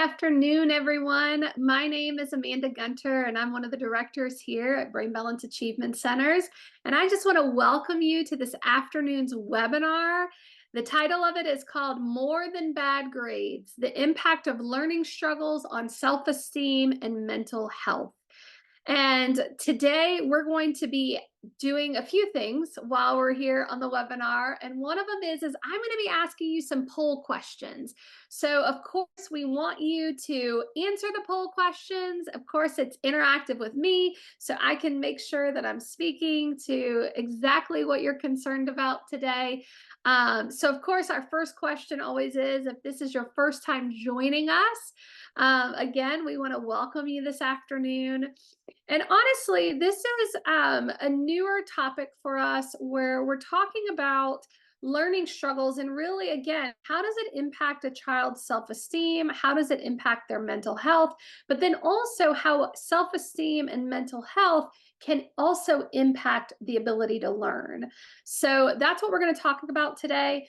afternoon, everyone. My name is Amanda Gunter, and I'm one of the directors here at Brain Balance Achievement Centers. And I just want to welcome you to this afternoon's webinar. The title of it is called More Than Bad Grades: The Impact of Learning Struggles on Self-Esteem and Mental Health. And today we're going to be doing a few things while we're here on the webinar. And one of them is I'm going to be asking you some poll questions. So of course, we want you to answer the poll questions. Of course, it's interactive with me, so I can make sure that I'm speaking to exactly what you're concerned about today. So of course, our first question always is, if this is your first time joining us, again, we want to welcome you this afternoon. And honestly, this is a newer topic for us where we're talking about learning struggles and really, again, how does it impact a child's self-esteem? How does it impact their mental health? But then also how self-esteem and mental health can also impact the ability to learn. So that's what we're going to talk about today.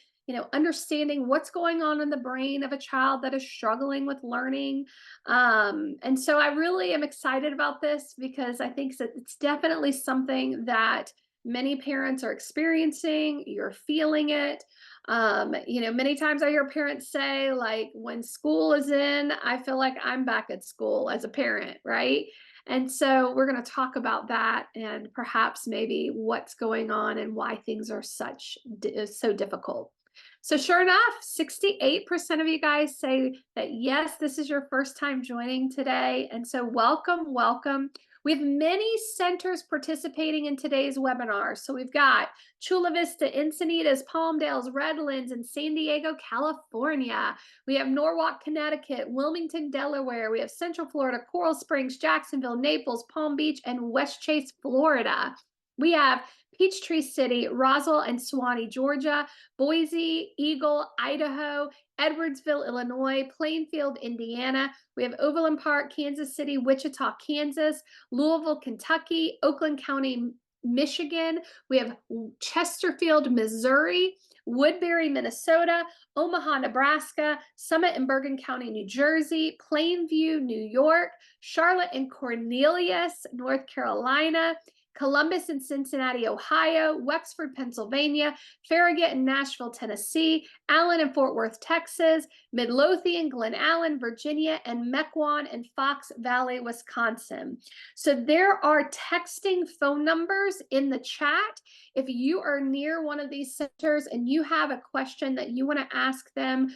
Understanding what's going on in the brain of a child that is struggling with learning. And so I really am excited about this because I think that it's definitely something that many parents are experiencing. You're feeling it. Many times I hear parents say, like, when school is in, I feel like I'm back at school as a parent, right? And so we're going to talk about that and perhaps maybe what's going on and why things are so difficult. So sure enough, 68% of you guys say that yes, this is your first time joining today. And so welcome, welcome. We have many centers participating in today's webinar. So we've got Chula Vista, Encinitas, Palmdales, Redlands, and San Diego, California. We have Norwalk, Connecticut, Wilmington, Delaware. We have Central Florida, Coral Springs, Jacksonville, Naples, Palm Beach, and West Chase, Florida. We have Peachtree City, Roswell and Suwanee, Georgia, Boise, Eagle, Idaho, Edwardsville, Illinois, Plainfield, Indiana. We have Overland Park, Kansas City, Wichita, Kansas, Louisville, Kentucky, Oakland County, Michigan. We have Chesterfield, Missouri, Woodbury, Minnesota, Omaha, Nebraska, Summit and Bergen County, New Jersey, Plainview, New York, Charlotte and Cornelius, North Carolina, Columbus and Cincinnati, Ohio, Wexford, Pennsylvania, Farragut and Nashville, Tennessee, Allen and Fort Worth, Texas, Midlothian, Glen Allen, Virginia, and Mequon and Fox Valley, Wisconsin. So there are texting phone numbers in the chat. If you are near one of these centers and you have a question that you want to ask them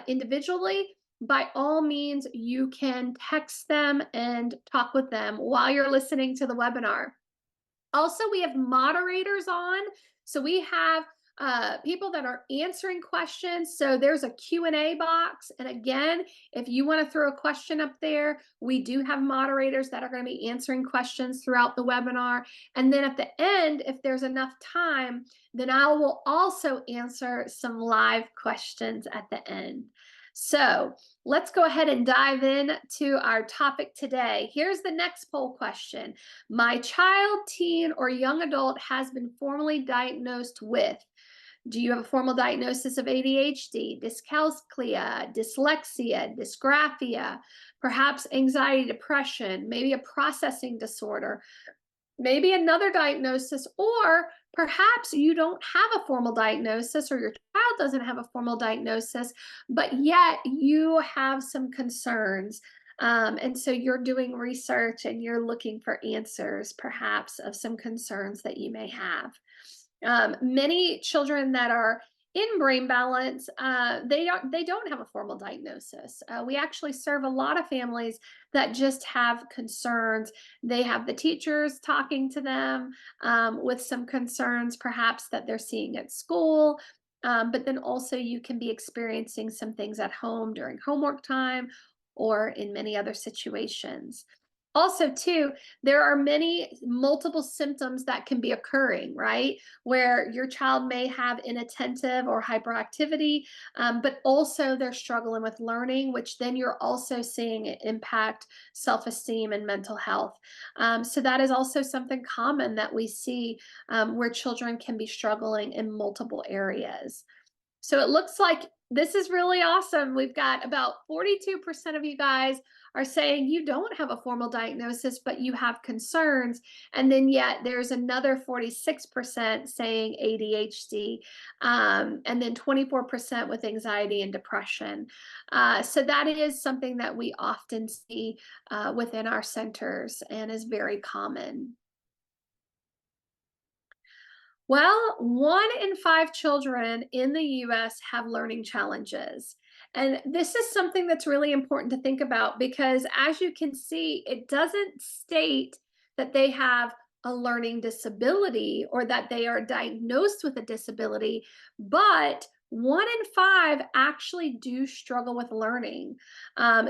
individually, by all means, you can text them and talk with them while you're listening to the webinar. Also, we have moderators on. So we have people that are answering questions. So there's a Q&A box. And again, if you want to throw a question up there, we do have moderators that are going to be answering questions throughout the webinar. And then at the end, if there's enough time, then I will also answer some live questions at the end. So let's go ahead and dive in to our topic today. Here's the next poll question. My child, teen, or young adult has been formally diagnosed with. Do you have a formal diagnosis of ADHD, dyscalculia, dyslexia, dysgraphia, perhaps anxiety, depression, maybe a processing disorder, maybe another diagnosis, or perhaps you don't have a formal diagnosis or your child doesn't have a formal diagnosis, but yet you have some concerns. And so you're doing research and you're looking for answers, perhaps, of some concerns that you may have. Many children that are in Brain Balance, they don't have a formal diagnosis. We actually serve a lot of families that just have concerns. They have the teachers talking to them with some concerns, perhaps that they're seeing at school. But then also you can be experiencing some things at home during homework time or in many other situations. Also, too, there are multiple symptoms that can be occurring, right? Where your child may have inattentive or hyperactivity, but also they're struggling with learning, which then you're also seeing it impact self-esteem and mental health. So that is also something common that we see where children can be struggling in multiple areas. So it looks like This is really awesome. We've got about 42% of you guys are saying you don't have a formal diagnosis, but you have concerns. And then yet there's another 46% saying ADHD, and then 24% with anxiety and depression. So that is something that we often see within our centers and is very common. Well, 1 in 5 children in the US have learning challenges. And this is something that's really important to think about because, as you can see, it doesn't state that they have a learning disability or that they are diagnosed with a disability, but 1 in 5 actually do struggle with learning.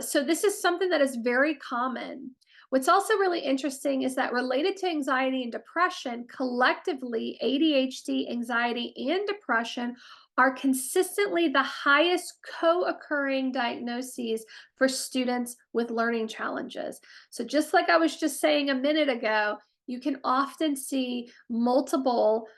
So, this is something that is very common. What's also really interesting is that related to anxiety and depression, collectively, ADHD, anxiety, and depression are consistently the highest co occurring diagnoses for students with learning challenges. So, just like I was just saying a minute ago, you can often see multiple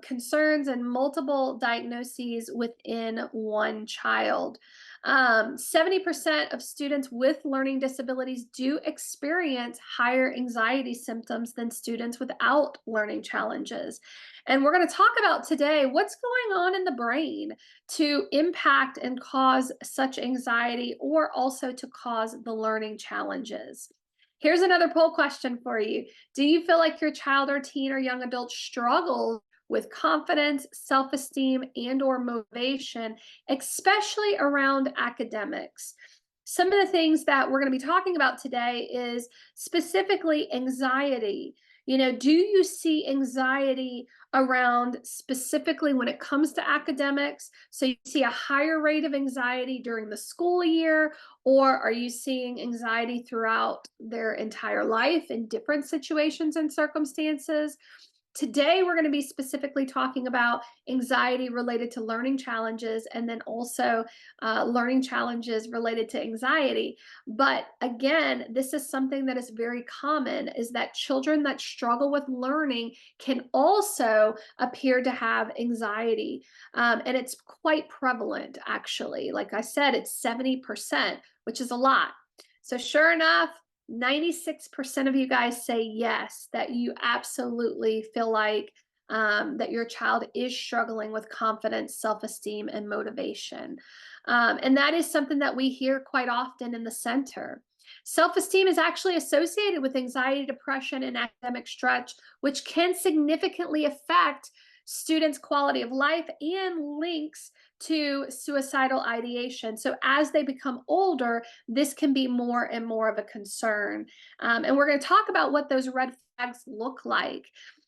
concerns and multiple diagnoses within one child. 70% of students with learning disabilities do experience higher anxiety symptoms than students without learning challenges. And we're going to talk about today what's going on in the brain to impact and cause such anxiety or also to cause the learning challenges. Here's another poll question for you. Do you feel like your child or teen or young adult struggles with confidence, self-esteem, and or motivation, especially around academics? Some of the things that we're going to be talking about today is specifically anxiety. Do you see anxiety around specifically when it comes to academics? So you see a higher rate of anxiety during the school year, or are you seeing anxiety throughout their entire life in different situations and circumstances? Today, we're going to be specifically talking about anxiety related to learning challenges and then also learning challenges related to anxiety. But again, this is something that is very common, is that children that struggle with learning can also appear to have anxiety. And it's quite prevalent, actually. Like I said, it's 70%, which is a lot. So sure enough, 96% of you guys say yes, that you absolutely feel like that your child is struggling with confidence, self esteem, and motivation. And that is something that we hear quite often in the center. Self esteem is actually associated with anxiety, depression, and academic stress, which can significantly affect students' quality of life and links to suicidal ideation. So, as they become older, this can be more and more of a concern. And we're going to talk about what those red flags look like.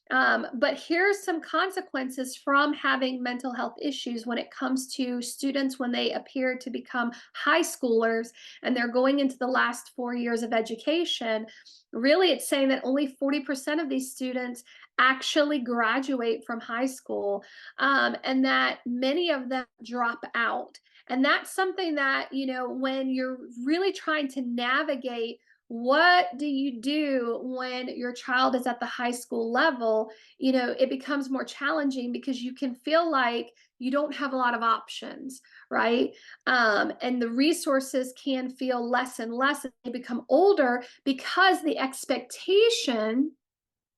But here's some consequences from having mental health issues when it comes to students when they appear to become high schoolers and they're going into the last 4 years of education. Really, it's saying that only 40% of these students actually graduate from high school, and that many of them drop out. And that's something that, when you're really trying to navigate what do you do when your child is at the high school level, it becomes more challenging because you can feel like you don't have a lot of options, right? And the resources can feel less and less as they become older because the expectation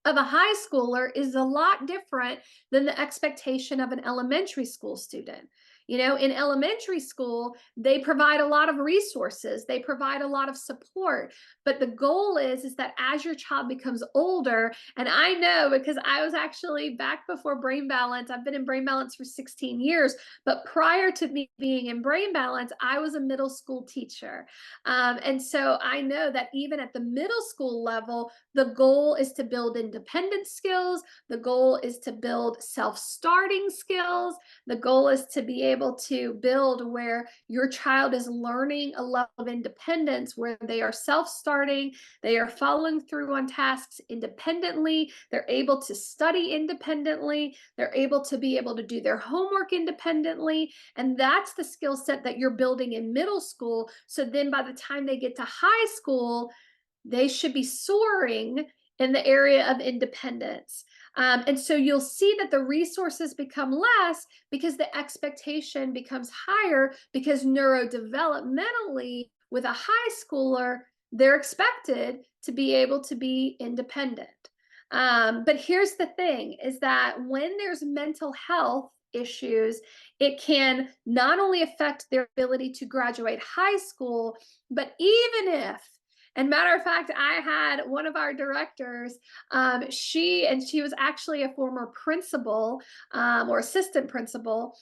of a high schooler is a lot different than the expectation of an elementary school student. In elementary school, they provide a lot of resources, they provide a lot of support. But the goal is that as your child becomes older, and I know because I was actually back before Brain Balance, I've been in Brain Balance for 16 years, but prior to me being in Brain Balance, I was a middle school teacher. And so I know that even at the middle school level, the goal is to build independent skills. The goal is to build self-starting skills. The goal is to be able to build where your child is learning a level of independence where they are self-starting, they are following through on tasks independently, they're able to study independently, they're able to do their homework independently. And that's the skill set that you're building in middle school. So then by the time they get to high school, they should be soaring in the area of independence. And so you'll see that the resources become less because the expectation becomes higher, because neurodevelopmentally, with a high schooler, they're expected to be able to be independent. But here's the thing is that when there's mental health issues, it can not only affect their ability to graduate high school, but even if, and matter of fact, I had one of our directors, she was actually a former principal, or assistant principal.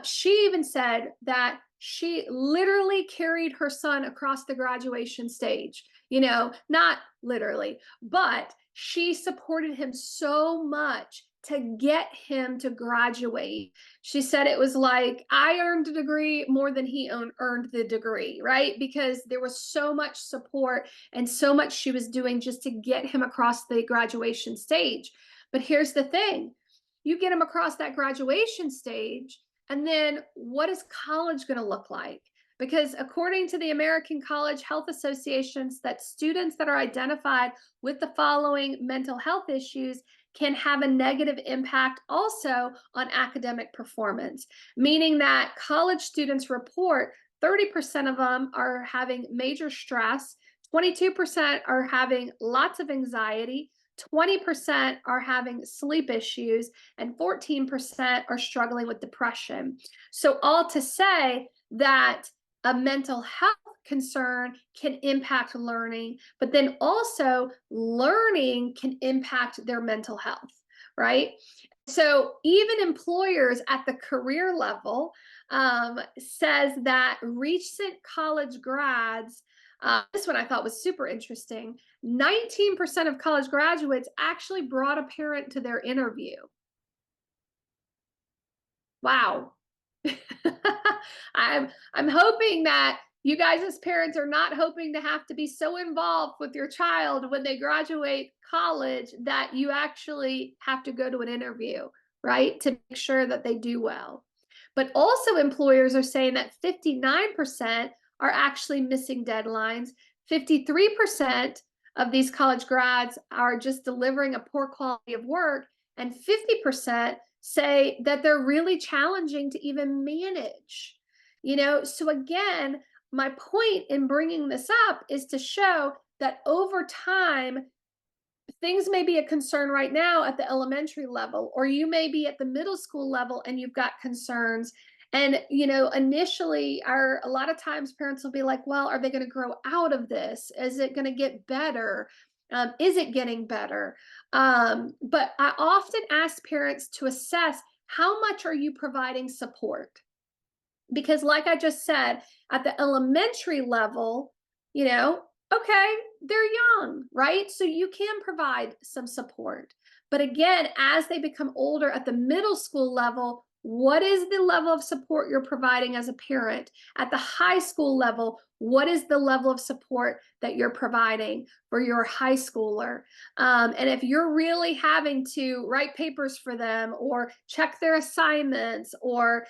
She even said that she literally carried her son across the graduation stage. Not literally, but she supported him so much to get him to graduate. She said it was like, I earned a degree more than he earned the degree, right? Because there was so much support and so much she was doing just to get him across the graduation stage. But here's the thing, you get him across that graduation stage, and then what is college going to look like? Because according to the American College Health Associations, that students that are identified with the following mental health issues can have a negative impact also on academic performance, meaning that college students report 30% of them are having major stress, 22% are having lots of anxiety, 20% are having sleep issues, and 14% are struggling with depression. So, all to say that a mental health concern can impact learning, but then also learning can impact their mental health, right? So even employers at the career level says that recent college grads, this one I thought was super interesting, 19% of college graduates actually brought a parent to their interview. Wow. I'm hoping that you guys as parents are not hoping to have to be so involved with your child when they graduate college that you actually have to go to an interview, right? To make sure that they do well. But also employers are saying that 59% are actually missing deadlines. 53% of these college grads are just delivering a poor quality of work, and 50% say that they're really challenging to even manage. So again, my point in bringing this up is to show that over time, things may be a concern right now at the elementary level, or you may be at the middle school level and you've got concerns. And initially, a lot of times parents will be like, well, are they going to grow out of this? Is it going to get better? Is it getting better? But I often ask parents to assess, how much are you providing support? Because like I just said, at the elementary level, okay, they're young, right? So you can provide some support. But again, as they become older at the middle school level, what is the level of support you're providing as a parent? At the high school level, what is the level of support that you're providing for your high schooler? And if you're really having to write papers for them, or check their assignments, or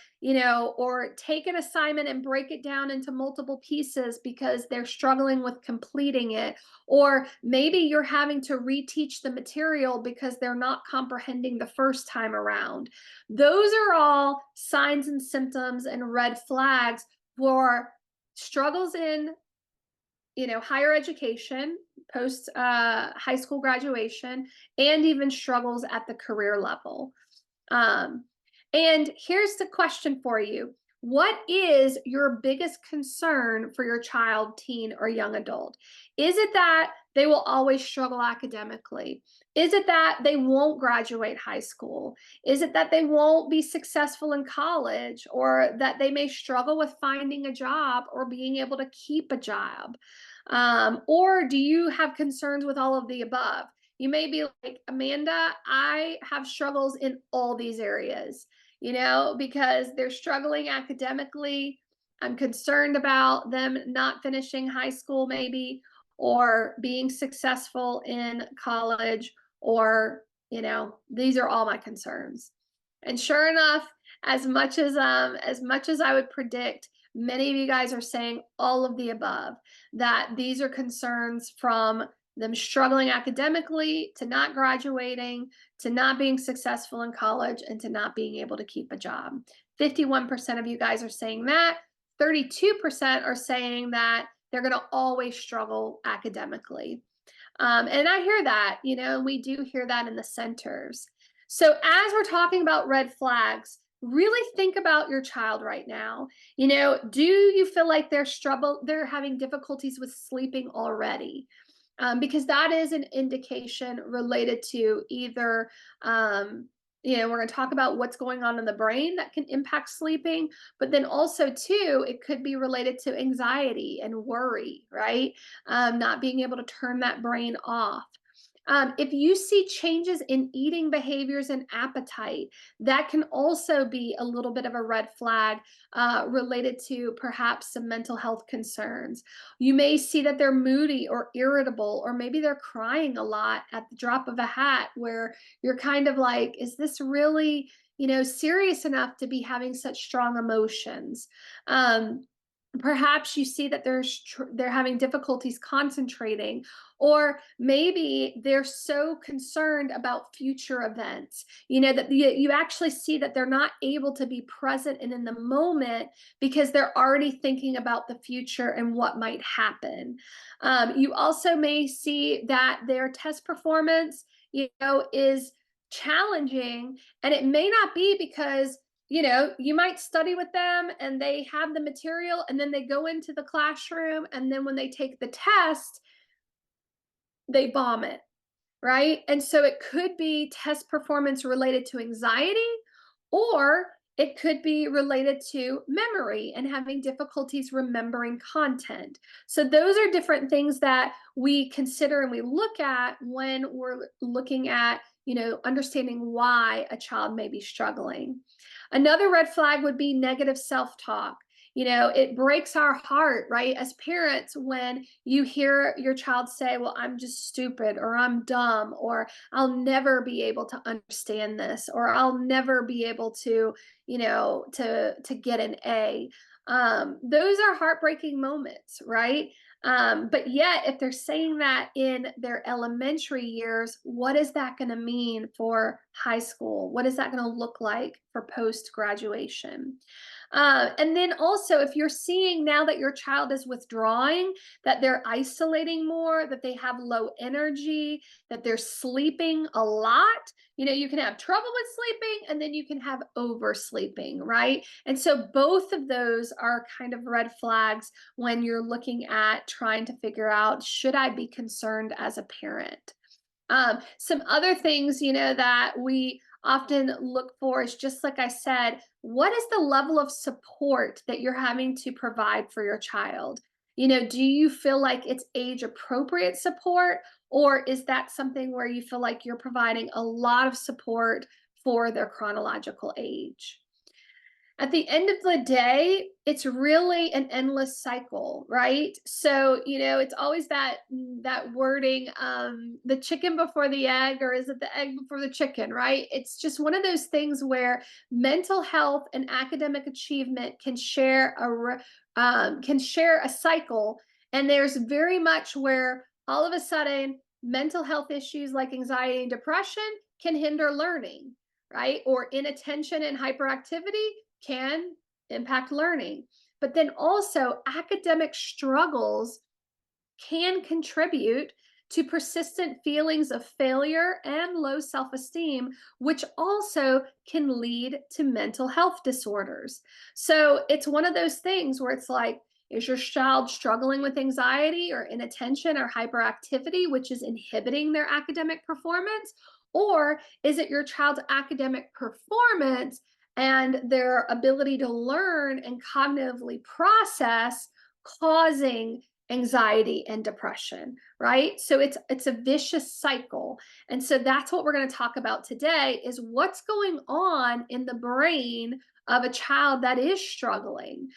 take an assignment and break it down into multiple pieces because they're struggling with completing it, or maybe you're having to reteach the material because they're not comprehending the first time around. Those are all signs and symptoms and red flags for struggles in higher education, post high school graduation, and even struggles at the career level. And here's the question for you. What is your biggest concern for your child, teen, or young adult? Is it that they will always struggle academically? Is it that they won't graduate high school? Is it that they won't be successful in college, or that they may struggle with finding a job or being able to keep a job? Or do you have concerns with all of the above? You may be like, Amanda, I have struggles in all these areas, because they're struggling academically. I'm concerned about them not finishing high school, maybe, or being successful in college, or, these are all my concerns. And sure enough, as much as I would predict, many of you guys are saying all of the above, that these are concerns from them struggling academically, to not graduating, to not being successful in college, and to not being able to keep a job. 51% of you guys are saying that. 32% are saying that they're going to always struggle academically. And I hear that, we do hear that in the centers. So as we're talking about red flags, really think about your child right now. Do you feel like they're having difficulties with sleeping already? Because that is an indication related to either, we're going to talk about what's going on in the brain that can impact sleeping, but then also too, it could be related to anxiety and worry, right? Not being able to turn that brain off. If you see changes in eating behaviors and appetite, that can also be a little bit of a red flag related to perhaps some mental health concerns. You may see that they're moody or irritable, or maybe they're crying a lot at the drop of a hat, where you're kind of like, is this really, serious enough to be having such strong emotions? Perhaps you see that they're having difficulties concentrating, or maybe they're so concerned about future events, that you actually see that they're not able to be present and in the moment because they're already thinking about the future and what might happen. You also may see that their test performance, is challenging, and it may not be because you might study with them and they have the material, and then they go into the classroom, and then when they take the test, they bomb it, right? And so it could be test performance related to anxiety, or it could be related to memory and having difficulties remembering content. So those are different things that we consider and we look at when we're looking at, understanding why a child may be struggling. Another red flag would be negative self-talk. It breaks our heart, right, as parents, when you hear your child say, well, I'm just stupid, or I'm dumb, or I'll never be able to understand this, or I'll never be able to, to get an A. Those are heartbreaking moments, right? But yet, if they're saying that in their elementary years, what is that going to mean for high school? What is that going to look like for post-graduation? And then also, if you're seeing now that your child is withdrawing, that they're isolating more, that they have low energy, that they're sleeping a lot, you can have trouble with sleeping, and then you can have oversleeping, right? And so both of those are kind of red flags when you're looking at trying to figure out, should I be concerned as a parent? Some other things, that we often look for is, just like I said, what is the level of support that you're having to provide for your child? Do you feel like it's age appropriate support, or is that something where you feel like you're providing a lot of support for their chronological age? At the end of the day, it's really an endless cycle, right? So, it's always that wording, the chicken before the egg, or is it the egg before the chicken, right? It's just one of those things where mental health and academic achievement can share a cycle, and there's very much where all of a sudden mental health issues like anxiety and depression can hinder learning, right? Or inattention and hyperactivity can impact learning. But then also, academic struggles can contribute to persistent feelings of failure and low self-esteem, which also can lead to mental health disorders. So it's one of those things where it's like, is your child struggling with anxiety or inattention or hyperactivity, which is inhibiting their academic performance? Or is it your child's academic performance and their ability to learn and cognitively process causing anxiety and depression, right? So it's a vicious cycle. And so that's what we're going to talk about today, is what's going on in the brain of a child that is struggling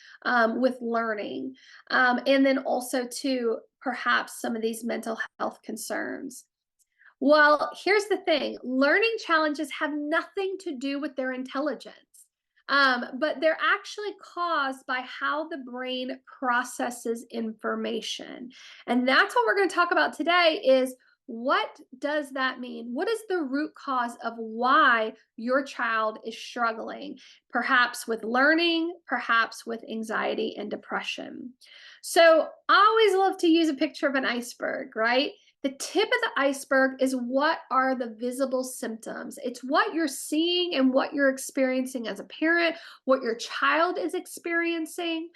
with learning. And then also too, perhaps some of these mental health concerns. Well, here's the thing. Learning challenges have nothing to do with their intelligence. But they're actually caused by how the brain processes information. And that's what we're going to talk about today is what does that mean? What is the root cause of why your child is struggling? Perhaps with learning, perhaps with anxiety and depression. So I always love to use a picture of an iceberg, right? The tip of the iceberg is what are the visible symptoms. It's what you're seeing and what you're experiencing as a parent, what your child is experiencing.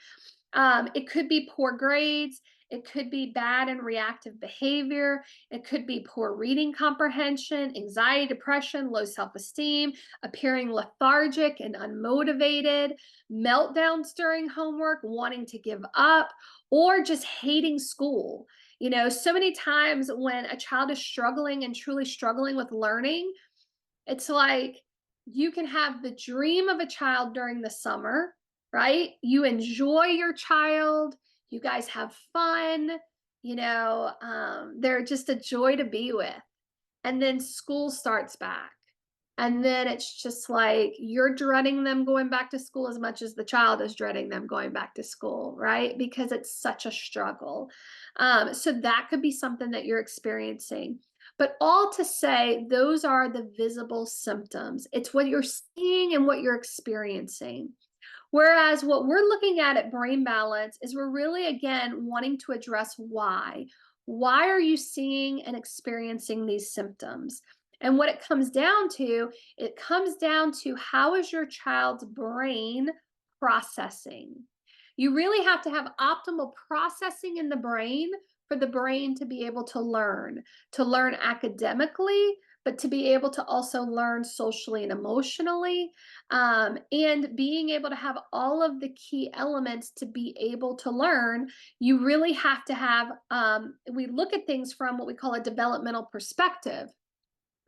It could be poor grades. It could be bad and reactive behavior. It could be poor reading comprehension, anxiety, depression, low self esteem, appearing lethargic and unmotivated, meltdowns during homework, wanting to give up, or just hating school. You know, so many times when a child is struggling and truly struggling with learning, it's like you can have the dream of a child during the summer, right? You enjoy your child, you guys have fun, they're just a joy to be with. And then school starts back. And then it's just like you're dreading them going back to school as much as the child is dreading them going back to school, right? Because it's such a struggle. So that could be something that you're experiencing. But all to say, those are the visible symptoms. It's what you're seeing and what you're experiencing. Whereas what we're looking at Brain Balance is we're really, again, wanting to address why. Why are you seeing and experiencing these symptoms? And what it comes down to how is your child's brain processing? You really have to have optimal processing in the brain for the brain to be able to learn academically, but to be able to also learn socially and emotionally, and being able to have all of the key elements to be able to learn. You really have to have, we look at things from what we call a developmental perspective,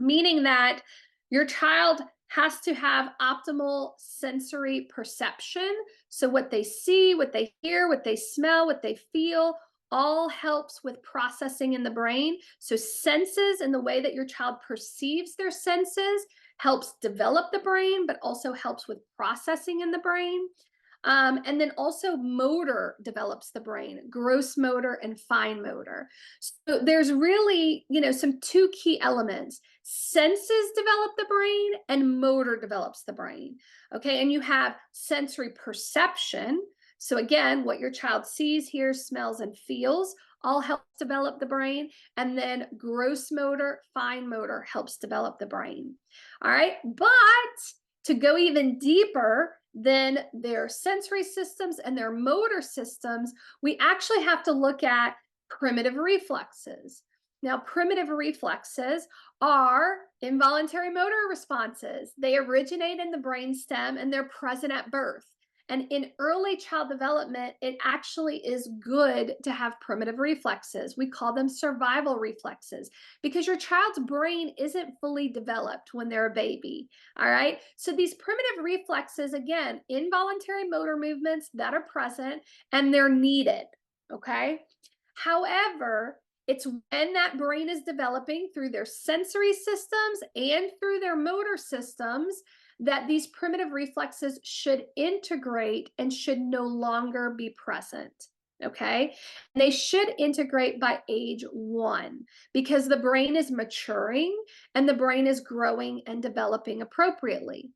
meaning that your child has to have optimal sensory perception. So, what they see, what they hear, what they smell, what they feel, all helps with processing in the brain. So, senses and the way that your child perceives their senses helps develop the brain, but also helps with processing in the brain. And then also motor develops the brain, gross motor and fine motor. So there's really, some two key elements. Senses develop the brain and motor develops the brain. Okay. And you have sensory perception. So again, what your child sees, hears, smells, and feels all helps develop the brain. And then gross motor, fine motor helps develop the brain. All right. But to go even deeper than their sensory systems and their motor systems, we actually have to look at primitive reflexes. Now, primitive reflexes are involuntary motor responses. They originate in the brainstem and they're present at birth. And in early child development, it actually is good to have primitive reflexes. We call them survival reflexes because your child's brain isn't fully developed when they're a baby. All right. So these primitive reflexes, again, involuntary motor movements that are present and they're needed. Okay. However, it's when that brain is developing through their sensory systems and through their motor systems that these primitive reflexes should integrate and should no longer be present. Okay. And they should integrate by age 1 because the brain is maturing and the brain is growing and developing appropriately.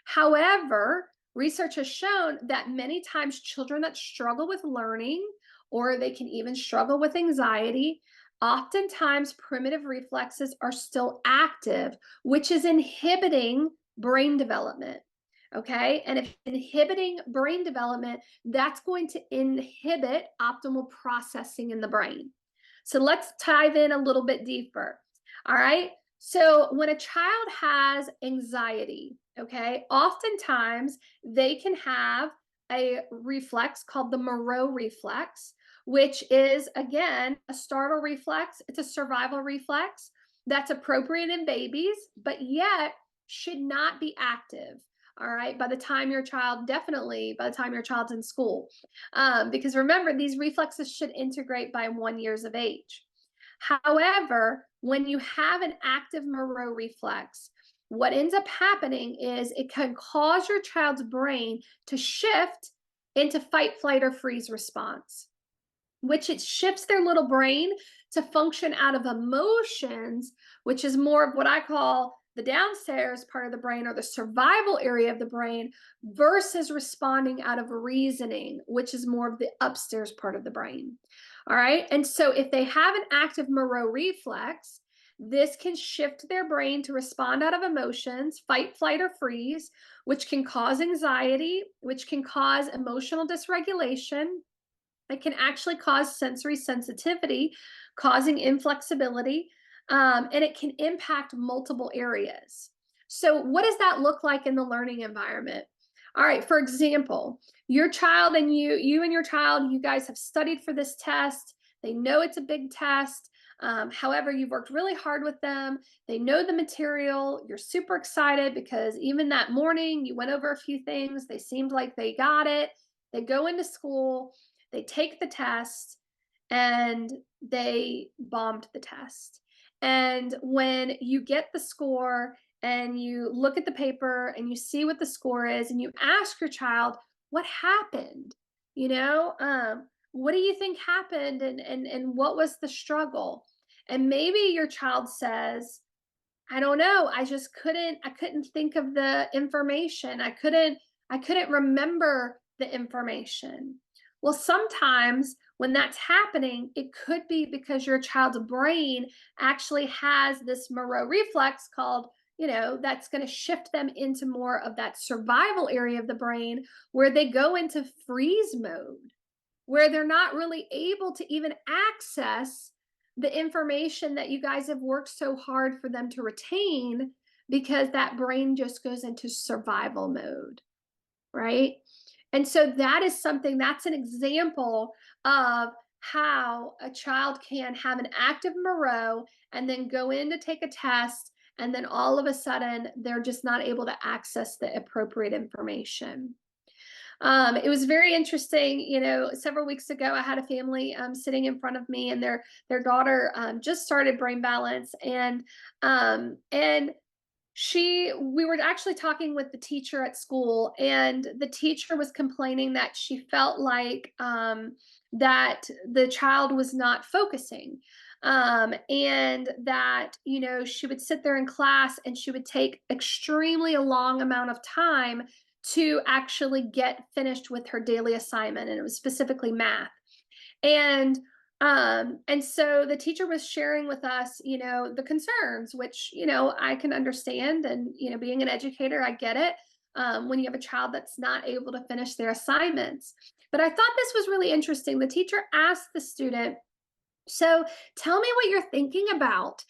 However, research has shown that many times children that struggle with learning, or they can even struggle with anxiety, oftentimes primitive reflexes are still active, which is inhibiting brain development. Okay. And if inhibiting brain development, that's going to inhibit optimal processing in the brain. So let's dive in a little bit deeper. All right. So when a child has anxiety, okay, oftentimes they can have a reflex called the Moreau reflex, which is, again, a startle reflex. It's a survival reflex that's appropriate in babies, but yet should not be active. All right, by the time your child's in school. Because remember, these reflexes should integrate by 1 year of age. However, when you have an active Moreau reflex, what ends up happening is it can cause your child's brain to shift into fight, flight, or freeze response, which it shifts their little brain to function out of emotions, which is more of what I call the downstairs part of the brain or the survival area of the brain, versus responding out of reasoning, which is more of the upstairs part of the brain. All right. And so if they have an active Moreau reflex, this can shift their brain to respond out of emotions, fight, flight, or freeze, which can cause anxiety, which can cause emotional dysregulation. It can actually cause sensory sensitivity, causing inflexibility, and it can impact multiple areas. So, what does that look like in the learning environment? All right, for example, your child and you and your child, you guys have studied for this test. They know it's a big test. However, you've worked really hard with them. They know the material. You're super excited because even that morning you went over a few things. They seemed like they got it. They go into school, they take the test, and they bombed the test. And when you get the score and you look at the paper and you see what the score is and you ask your child, what happened? You know, what do you think happened, and what was the struggle? And maybe your child says, I don't know. I couldn't think of the information. I couldn't remember the information. Well, sometimes when that's happening, it could be because your child's brain actually has this Moreau reflex called, that's going to shift them into more of that survival area of the brain where they go into freeze mode, where they're not really able to even access the information that you guys have worked so hard for them to retain, because that brain just goes into survival mode, right? And so that's an example of how a child can have an active Moreau and then go in to take a test, and then all of a sudden they're just not able to access the appropriate information. It was very interesting. Several weeks ago, I had a family sitting in front of me, and their daughter just started Brain Balance, and we were actually talking with the teacher at school, and the teacher was complaining that she felt like that the child was not focusing, and that she would sit there in class and she would take extremely a long amount of time to actually get finished with her daily assignment, and it was specifically math. And so the teacher was sharing with us, the concerns, which, I can understand. And, being an educator, I get it. When you have a child that's not able to finish their assignments. But I thought this was really interesting. The teacher asked the student, so tell me what you're thinking about,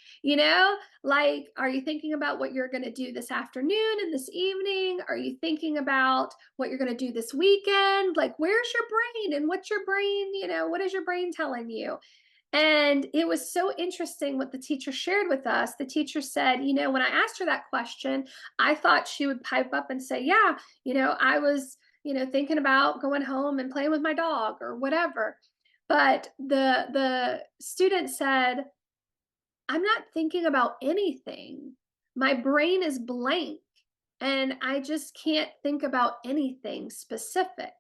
like, are you thinking about what you're going to do this afternoon and this evening? Are you thinking about what you're going to do this weekend? Like, where's your brain, and what's your brain, what is your brain telling you? And it was so interesting what the teacher shared with us. The teacher said, when I asked her that question, I thought she would pipe up and say, yeah, I was, thinking about going home and playing with my dog or whatever. But the student said, I'm not thinking about anything. My brain is blank and I just can't think about anything specific.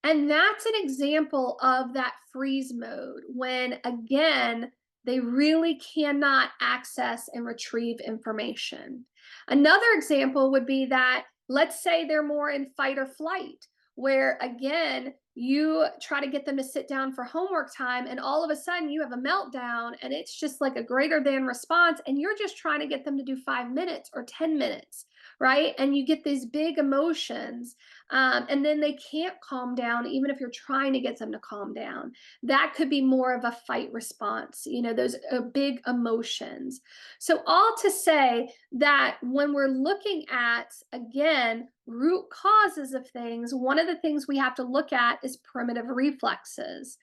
And that's an example of that freeze mode when, again, they really cannot access and retrieve information. Another example would be that, let's say they're more in fight or flight, where again, you try to get them to sit down for homework time, and all of a sudden you have a meltdown, and it's just like a greater than response, and you're just trying to get them to do 5 minutes or 10 minutes, right? And you get these big emotions, and then they can't calm down, even if you're trying to get them to calm down. That could be more of a fight response, those big emotions. So, all to say that when we're looking at, again, root causes of things, one of the things we have to look at is primitive reflexes.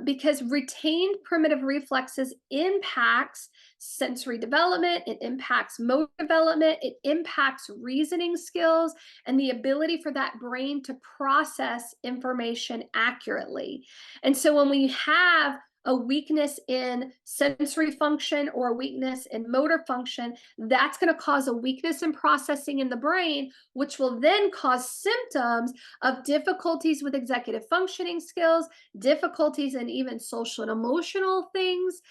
Because retained primitive reflexes impacts sensory development, it impacts motor development, it impacts reasoning skills, and the ability for that brain to process information accurately. And so when we have a weakness in sensory function or a weakness in motor function, that's going to cause a weakness in processing in the brain, which will then cause symptoms of difficulties with executive functioning skills, difficulties in even social and emotional things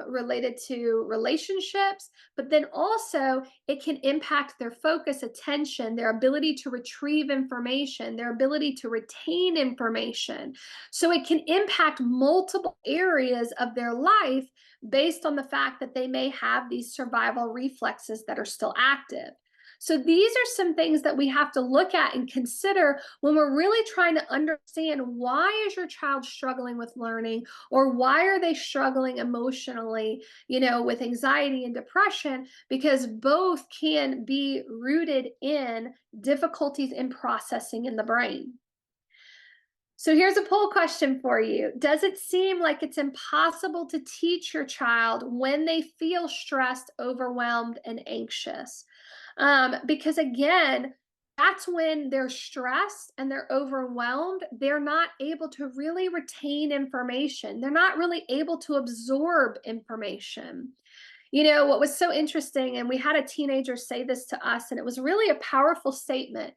related to relationships. But then also, it can impact their focus, attention, their ability to retrieve information, their ability to retain information. So it can impact multiple areas of their life based on the fact that they may have these survival reflexes that are still active. So these are some things that we have to look at and consider when we're really trying to understand, why is your child struggling with learning, or why are they struggling emotionally, with anxiety and depression, because both can be rooted in difficulties in processing in the brain. So here's a poll question for you. Does it seem like it's impossible to teach your child when they feel stressed, overwhelmed, and anxious? Because again, that's when they're stressed and they're overwhelmed. They're not able to really retain information. They're not really able to absorb information. What was so interesting, and we had a teenager say this to us, and it was really a powerful statement.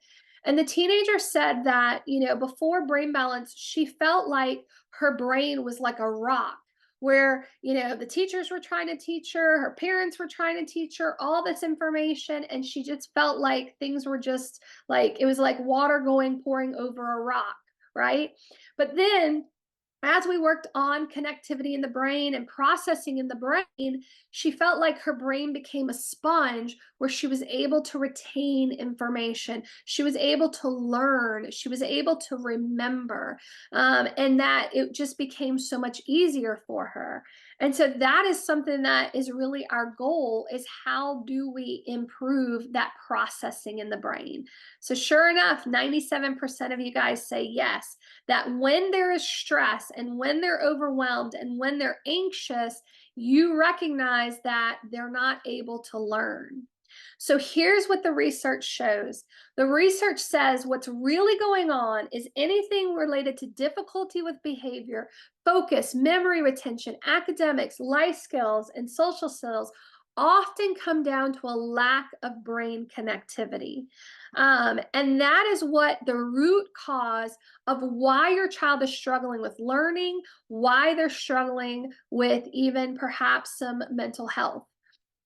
And the teenager said that, before brain balance, she felt like her brain was like a rock where, the teachers were trying to teach her, her parents were trying to teach her all this information. And she just felt like things were just like, it was like water pouring over a rock, right? But then, as we worked on connectivity in the brain and processing in the brain, she felt like her brain became a sponge where she was able to retain information. She was able to learn. She was able to remember. And that it just became so much easier for her. And so that is something that is really our goal, is how do we improve that processing in the brain? So sure enough, 97% of you guys say yes, that when there is stress and when they're overwhelmed and when they're anxious, you recognize that they're not able to learn. So here's what the research shows. The research says what's really going on is anything related to difficulty with behavior, focus, memory retention, academics, life skills, and social skills often come down to a lack of brain connectivity. And that is what the root cause of why your child is struggling with learning, why they're struggling with even perhaps some mental health.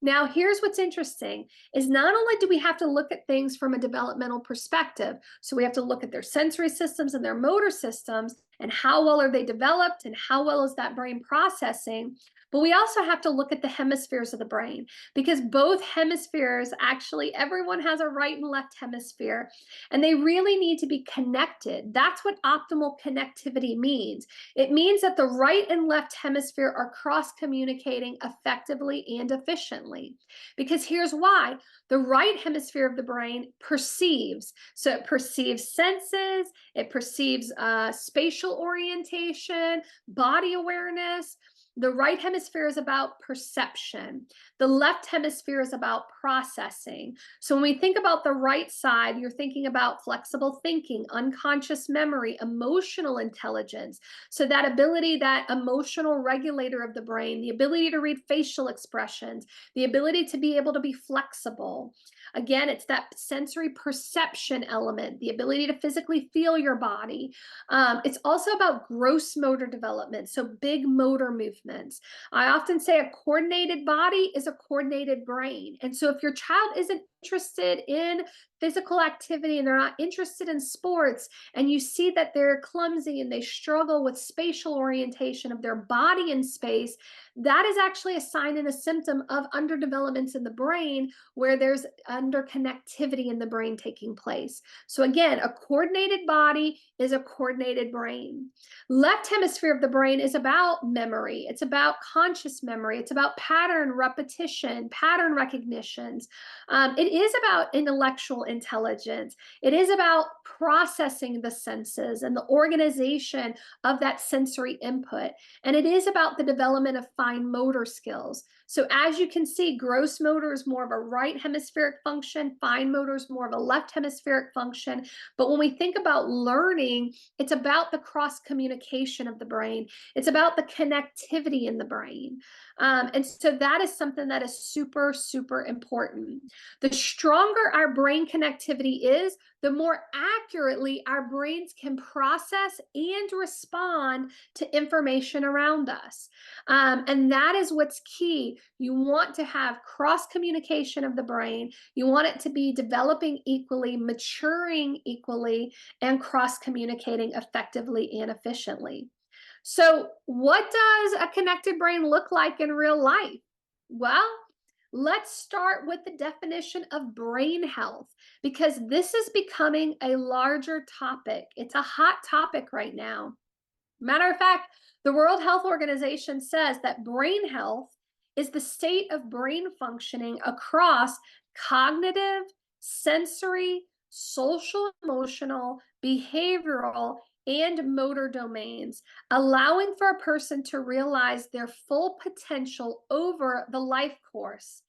Now, here's what's interesting is not only do we have to look at things from a developmental perspective, so we have to look at their sensory systems and their motor systems and how well are they developed and how well is that brain processing, but we also have to look at the hemispheres of the brain, because both hemispheres, actually, everyone has a right and left hemisphere, and they really need to be connected. That's what optimal connectivity means. It means that the right and left hemisphere are cross communicating effectively and efficiently. Because here's why: the right hemisphere of the brain perceives. So it perceives senses, it perceives spatial orientation, body awareness. The right hemisphere is about perception. The left hemisphere is about processing. So when we think about the right side, you're thinking about flexible thinking, unconscious memory, emotional intelligence. So that ability, that emotional regulator of the brain, the ability to read facial expressions, the ability to be able to be flexible. Again, it's that sensory perception element, the ability to physically feel your body. It's also about gross motor development, so big motor movements. I often say a coordinated body is a coordinated brain. And so if your child isn't interested in physical activity and they're not interested in sports, and you see that they're clumsy and they struggle with spatial orientation of their body in space, that is actually a sign and a symptom of underdevelopments in the brain, where there's underconnectivity in the brain taking place. So again, a coordinated body is a coordinated brain. Left hemisphere of the brain is about memory. It's about conscious memory. It's about pattern repetition, pattern recognitions. It it is about intellectual intelligence. It is about processing the senses and the organization of that sensory input. And it is about the development of fine motor skills. So as you can see, gross motor is more of a right hemispheric function, fine motor is more of a left hemispheric function. But when we think about learning, it's about the cross communication of the brain. It's about the connectivity in the brain. And so that is something that is super, super important. The stronger our brain connectivity is, the more accurately our brains can process and respond to information around us. And that is what's key. You want to have cross communication of the brain. You want it to be developing equally, maturing equally, and cross communicating effectively and efficiently. So, what does a connected brain look like in real life? Well, let's start with the definition of brain health, because this is becoming a larger topic. It's a hot topic right now. Matter of fact, the World Health Organization says that brain health is the state of brain functioning across cognitive, sensory, social, emotional, behavioral, and motor domains, allowing for a person to realize their full potential over the life course,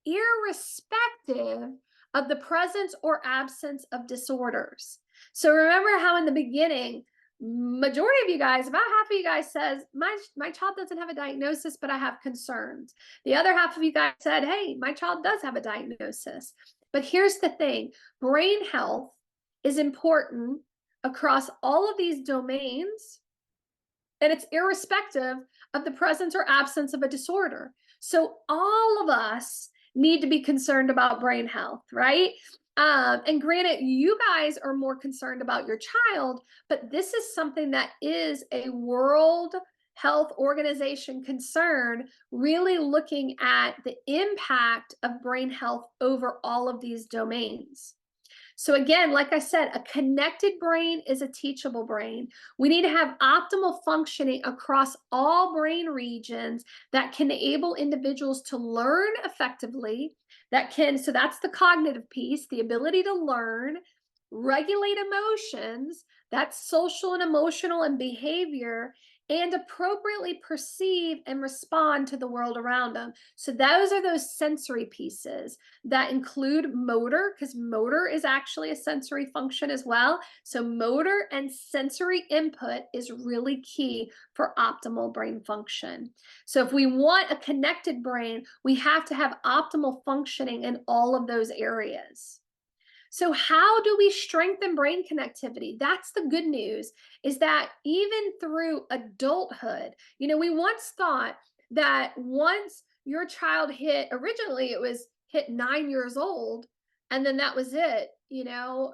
irrespective of the presence or absence of disorders. So remember how in the beginning, majority of you guys, about half of you guys says, my child doesn't have a diagnosis, but I have concerns. The other half of you guys said, hey, my child does have a diagnosis. But here's the thing, brain health is important across all of these domains, and it's irrespective of the presence or absence of a disorder. So all of us need to be concerned about brain health, right? And granted, you guys are more concerned about your child, but this is something that is a World Health Organization concern, really looking at the impact of brain health over all of these domains. So again, like I said, a connected brain is a teachable brain. We need to have optimal functioning across all brain regions that can enable individuals to learn effectively, so that's the cognitive piece, the ability to learn, regulate emotions, that's social and emotional and behavior, and appropriately perceive and respond to the world around them. So those are those sensory pieces that include motor, because motor is actually a sensory function as well. So motor and sensory input is really key for optimal brain function. So if we want a connected brain, we have to have optimal functioning in all of those areas. So how do we strengthen brain connectivity? That's the good news, is that even through adulthood, we once thought that once your child originally it was hit 9 years old, and then that was it,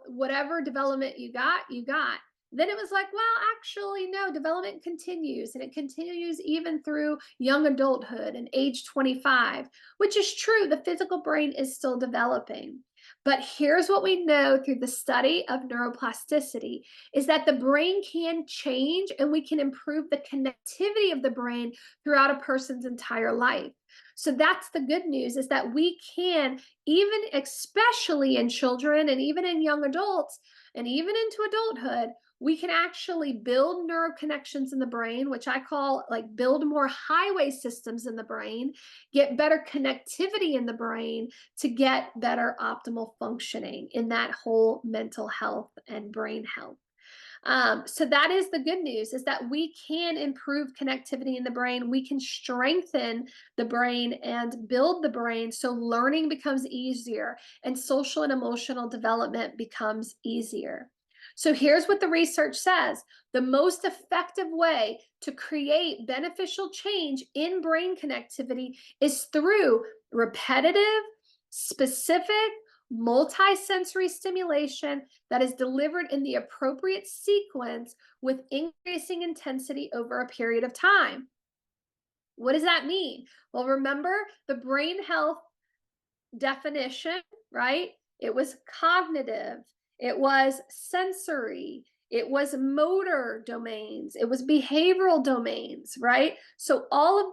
whatever development you got, you got. Then it was like, well, actually, no, development continues, and it continues even through young adulthood and age 25, which is true. The physical brain is still developing. But here's what we know through the study of neuroplasticity, is that the brain can change and we can improve the connectivity of the brain throughout a person's entire life. So that's the good news, is that we can, even especially in children and even in young adults and even into adulthood, we can actually build neuroconnections in the brain, which I call like build more highway systems in the brain, get better connectivity in the brain to get better optimal functioning in that whole mental health and brain health. So that is the good news, is that we can improve connectivity in the brain. We can strengthen the brain and build the brain so learning becomes easier and social and emotional development becomes easier. So here's what the research says. The most effective way to create beneficial change in brain connectivity is through repetitive, specific, multi-sensory stimulation that is delivered in the appropriate sequence with increasing intensity over a period of time. What does that mean? Well, remember the brain health definition, right? It was cognitive, it was sensory, it was motor domains, it was behavioral domains, right? So all of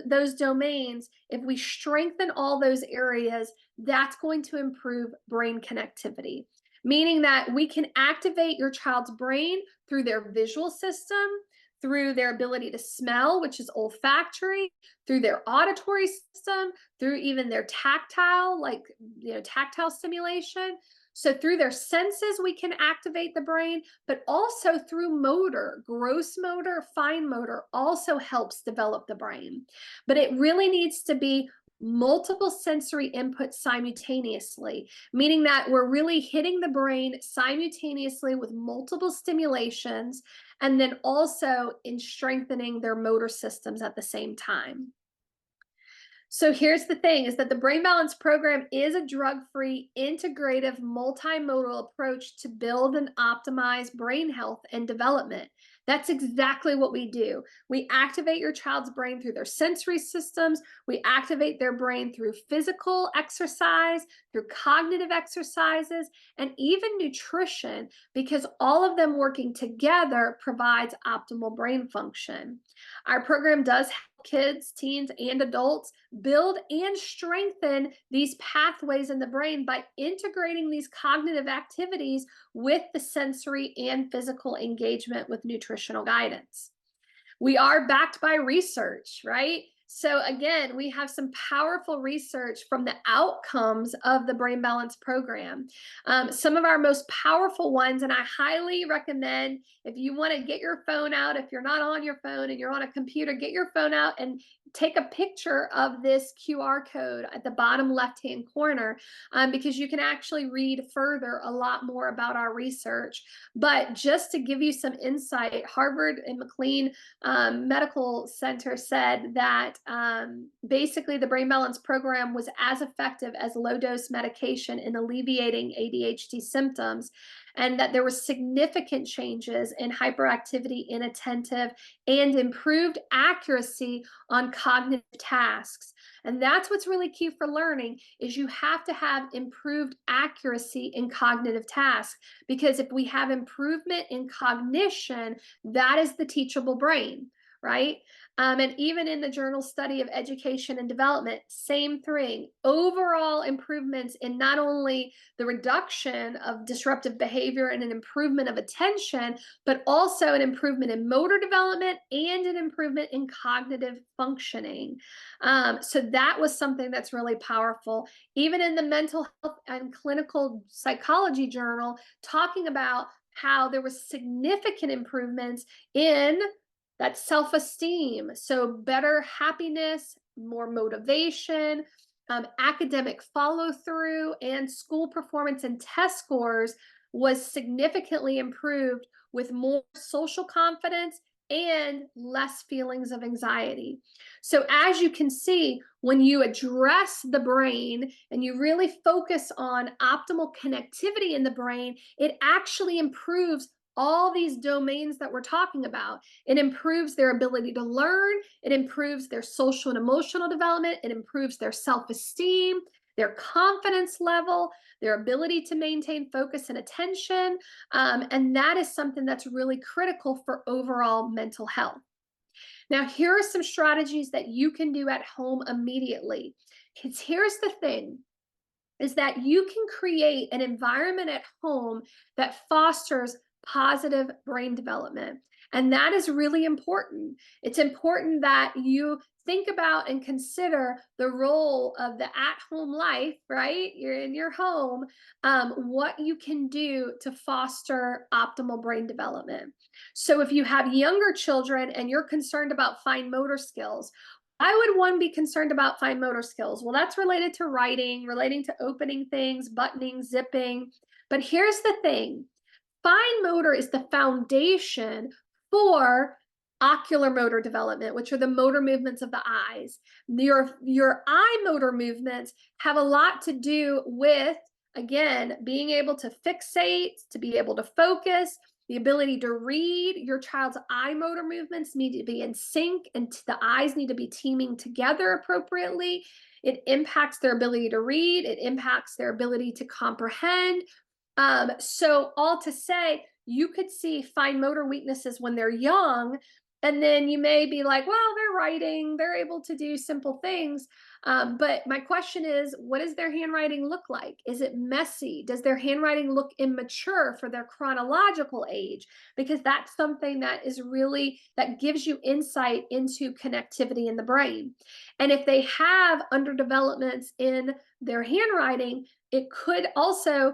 those domains, if we strengthen all those areas, that's going to improve brain connectivity, meaning that we can activate your child's brain through their visual system, through their ability to smell, which is olfactory, through their auditory system, through even their tactile, like, tactile stimulation. So through their senses, we can activate the brain, but also through motor, gross motor, fine motor also helps develop the brain. But it really needs to be multiple sensory inputs simultaneously, meaning that we're really hitting the brain simultaneously with multiple stimulations, and then also in strengthening their motor systems at the same time. So here's the thing, is that the Brain Balance program is a drug-free, integrative, multimodal approach to build and optimize brain health and development. That's exactly what we do. We activate your child's brain through their sensory systems. We activate their brain through physical exercise, through cognitive exercises, and even nutrition, because all of them working together provides optimal brain function. Our program does help kids, teens, and adults build and strengthen these pathways in the brain by integrating these cognitive activities with the sensory and physical engagement with nutritional guidance. We are backed by research, right? So again, we have some powerful research from the outcomes of the Brain Balance program. Some of our most powerful ones, and I highly recommend, if you want to get your phone out, if you're not on your phone and you're on a computer, get your phone out and take a picture of this QR code at the bottom left-hand corner, because you can actually read further a lot more about our research. But just to give you some insight, Harvard and McLean Medical Center said that basically the Brain Balance program was as effective as low dose medication in alleviating ADHD symptoms, and that there were significant changes in hyperactivity, inattentive, and improved accuracy on cognitive tasks. And that's what's really key for learning, is you have to have improved accuracy in cognitive tasks, because if we have improvement in cognition, that is the teachable brain, right? And even in the Journal Study of Education and Development, same thing. Overall improvements in not only the reduction of disruptive behavior and an improvement of attention, but also an improvement in motor development and an improvement in cognitive functioning. So that was something that's really powerful. Even in the Mental Health and Clinical Psychology Journal, talking about how there was significant improvements in that self-esteem. So better happiness, more motivation, academic follow-through, and school performance and test scores was significantly improved, with more social confidence and less feelings of anxiety. So as you can see, when you address the brain and you really focus on optimal connectivity in the brain, it actually improves all these domains that we're talking about. It improves their ability to learn, it improves their social and emotional development, it improves their self-esteem, their confidence level, their ability to maintain focus and attention. And that is something that's really critical for overall mental health. Now, here are some strategies that you can do at home immediately. Because here's the thing, is that you can create an environment at home that fosters positive brain development. And that is really important. It's important that you think about and consider the role of the at-home life, right? You're in your home, what you can do to foster optimal brain development. So if you have younger children and you're concerned about fine motor skills, why would one be concerned about fine motor skills? Well, that's related to writing, relating to opening things, buttoning, zipping. But here's the thing. Fine motor is the foundation for ocular motor development, which are the motor movements of the eyes. Your eye motor movements have a lot to do with, again, being able to fixate, to be able to focus, the ability to read. Your child's eye motor movements need to be in sync, and the eyes need to be teaming together appropriately. It impacts their ability to read. It impacts their ability to comprehend. So all to say, you could see fine motor weaknesses when they're young. And then you may be like, well, they're writing, they're able to do simple things. But my question is, what does their handwriting look like? Is it messy? Does their handwriting look immature for their chronological age? Because that's something that is really, that gives you insight into connectivity in the brain. And if they have underdevelopments in their handwriting, it could also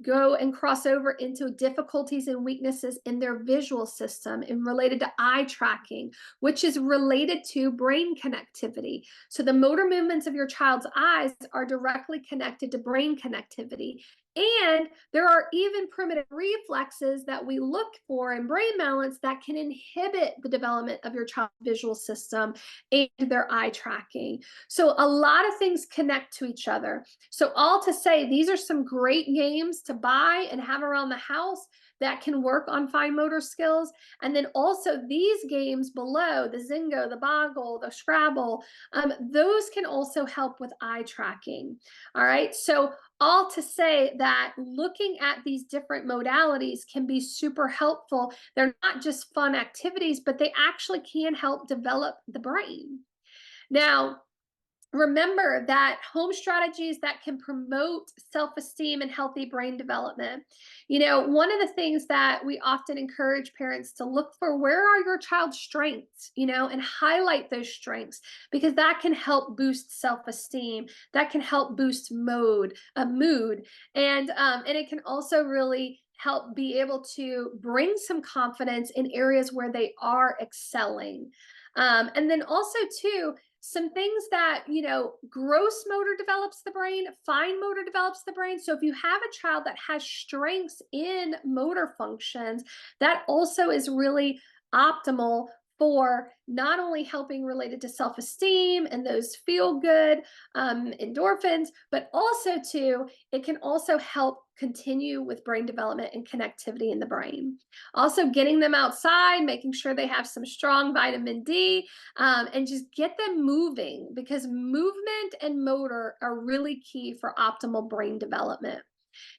go and cross over into difficulties and weaknesses in their visual system and related to eye tracking, which is related to brain connectivity. So the motor movements of your child's eyes are directly connected to brain connectivity. And there are even primitive reflexes that we look for in brain balance that can inhibit the development of your child's visual system and their eye tracking. So a lot of things connect to each other. So all to say, these are some great games to buy and have around the house that can work on fine motor skills. And then also these games below, the Zingo, the Boggle, the Scrabble, those can also help with eye tracking. All right. So all to say that looking at these different modalities can be super helpful. They're not just fun activities, but they actually can help develop the brain. Now, remember that home strategies that can promote self-esteem and healthy brain development. One of the things that we often encourage parents to look for, where are your child's strengths, and highlight those strengths, because that can help boost self-esteem, that can help boost mood, and it can also really help be able to bring some confidence in areas where they are excelling. And then also too, some things that, gross motor develops the brain, fine motor develops the brain. So if you have a child that has strengths in motor functions, that also is really optimal for not only helping related to self-esteem and those feel good endorphins, but also too, it can also help continue with brain development and connectivity in the brain. Also getting them outside, making sure they have some strong vitamin D, and just get them moving, because movement and motor are really key for optimal brain development.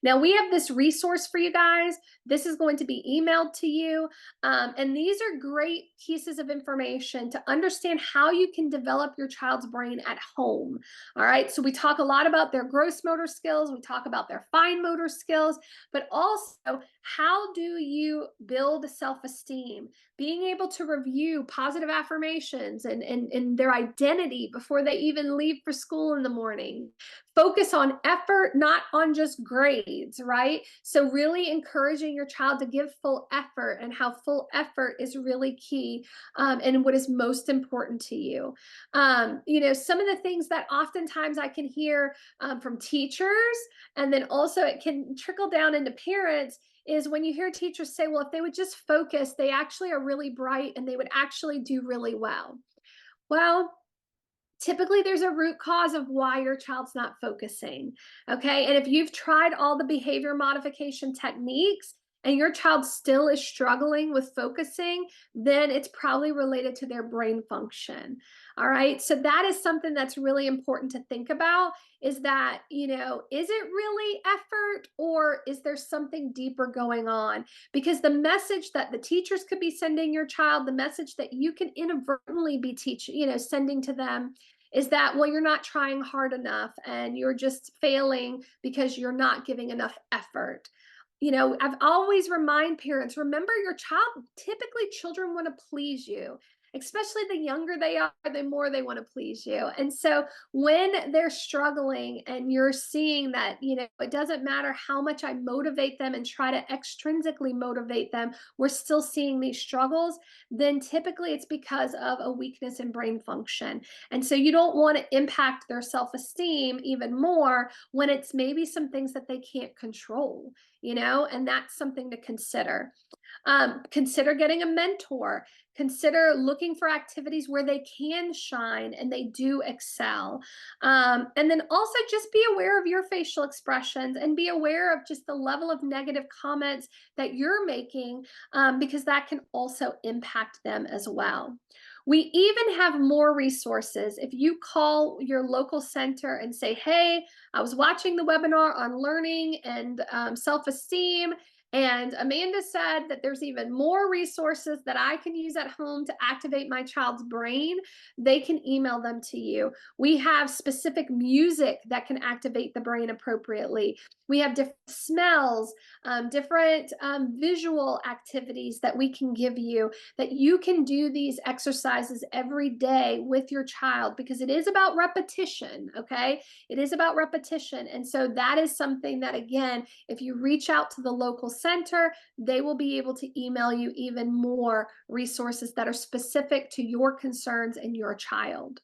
Now, we have this resource for you guys. This is going to be emailed to you. And these are great pieces of information to understand how you can develop your child's brain at home. All right. So we talk a lot about their gross motor skills. We talk about their fine motor skills, but also how do you build self-esteem? Being able to review positive affirmations and their identity before they even leave for school in the morning. Focus on effort, not on just grades, right? So really encouraging your child to give full effort, and how full effort is really key, and what is most important to you. Some of the things that oftentimes I can hear from teachers, and then also it can trickle down into parents, is when you hear teachers say, well, if they would just focus, they actually are really bright and they would actually do really well. Well, typically there's a root cause of why your child's not focusing. Okay. And if you've tried all the behavior modification techniques and your child still is struggling with focusing, then it's probably related to their brain function. All right. So that is something that's really important to think about, is that, is it really effort, or is there something deeper going on? Because the message that the teachers could be sending your child, the message that you can inadvertently be teaching, sending to them, is that, well, you're not trying hard enough and you're just failing because you're not giving enough effort. I've always remind parents, remember your child, typically children want to please you. Especially the younger they are, the more they want to please you. And so when they're struggling and you're seeing that, it doesn't matter how much I motivate them and try to extrinsically motivate them, we're still seeing these struggles, then typically it's because of a weakness in brain function. And so you don't want to impact their self-esteem even more when it's maybe some things that they can't control, and that's something to consider. Consider getting a mentor. Consider looking for activities where they can shine and they do excel. And then also just be aware of your facial expressions and be aware of just the level of negative comments that you're making, because that can also impact them as well. We even have more resources. If you call your local center and say, hey, I was watching the webinar on learning and self-esteem, And Amanda said that there's even more resources that I can use at home to activate my child's brain. They can email them to you. We have specific music that can activate the brain appropriately. We have different smells, different visual activities that we can give you, that you can do these exercises every day with your child, because it is about repetition, okay? It is about repetition. And so that is something that, again, if you reach out to the local center, they will be able to email you even more resources that are specific to your concerns and your child.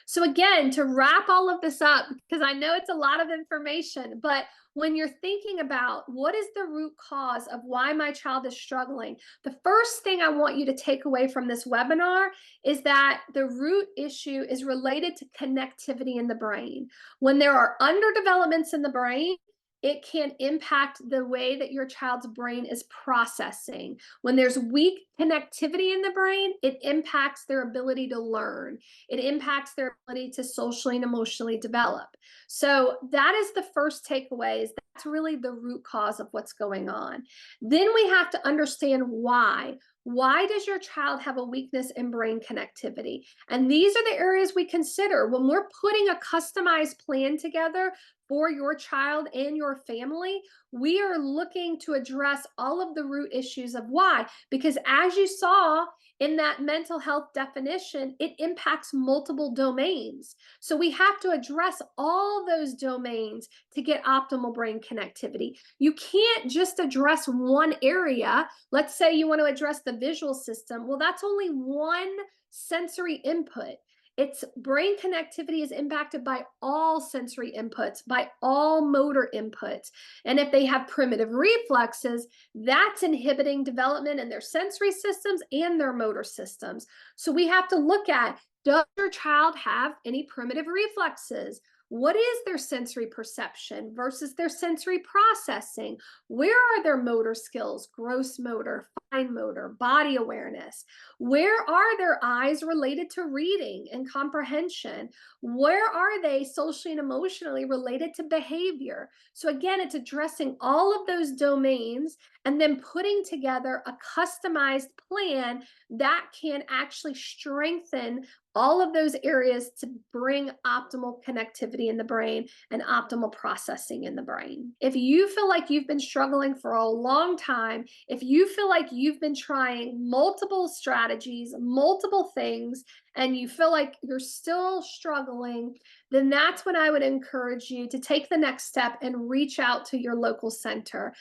So again, to wrap all of this up, because I know it's a lot of information, but when you're thinking about what is the root cause of why my child is struggling, the first thing I want you to take away from this webinar is that the root issue is related to connectivity in the brain. When there are underdevelopments in the brain, it can impact the way that your child's brain is processing. When there's weak connectivity in the brain, it impacts their ability to learn. It impacts their ability to socially and emotionally develop. So that is the first takeaway, is that's really the root cause of what's going on. Then we have to understand why. Why does your child have a weakness in brain connectivity? And these are the areas we consider when we're putting a customized plan together for your child and your family. We are looking to address all of the root issues of why, because as you saw in that mental health definition, it impacts multiple domains. So we have to address all those domains to get optimal brain connectivity. You can't just address one area. Let's say you want to address the visual system. Well, that's only one sensory input. Its brain connectivity is impacted by all sensory inputs, by all motor inputs. And if they have primitive reflexes, that's inhibiting development in their sensory systems and their motor systems. So we have to look at, does your child have any primitive reflexes? What is their sensory perception versus their sensory processing? Where are their motor skills, gross motor, fine motor, body awareness? Where are their eyes related to reading and comprehension? Where are they socially and emotionally related to behavior? So again, it's addressing all of those domains and then putting together a customized plan that can actually strengthen all of those areas to bring optimal connectivity in the brain and optimal processing in the brain. If you feel like you've been struggling for a long time, if you feel like you've been trying multiple strategies, multiple things, and you feel like you're still struggling, then that's when I would encourage you to take the next step and reach out to your local center,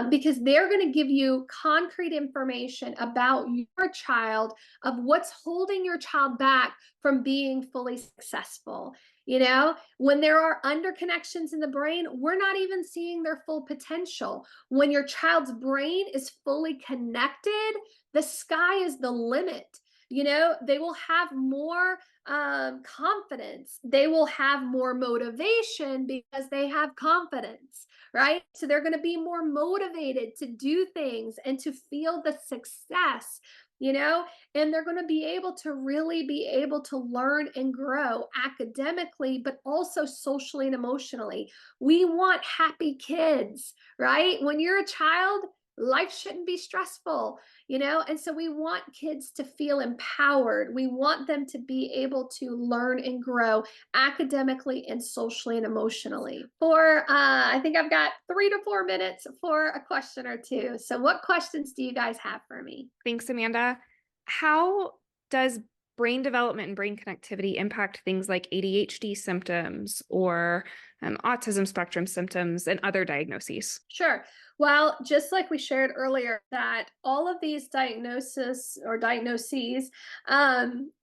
because they're going to give you concrete information about your child, of what's holding your child back from being fully successful. You know, when there are underconnections in the brain, we're not even seeing their full potential. When your child's brain is fully connected, the sky is the limit. You know, they will have more confidence. They will have more motivation because they have confidence, right? So they're going to be more motivated to do things and to feel the success, you know, and they're going to be able to really be able to learn and grow academically, but also socially and emotionally. We want happy kids, right? When you're a child, life shouldn't be stressful, you know, and so we want kids to feel empowered. We want them to be able to learn and grow academically and socially and emotionally. I think I've got 3 to 4 minutes for a question or two. So what questions do you guys have for me? Thanks, Amanda. How does brain development and brain connectivity impact things like ADHD symptoms or autism spectrum symptoms and other diagnoses? Sure. Well, just like we shared earlier, that all of these diagnoses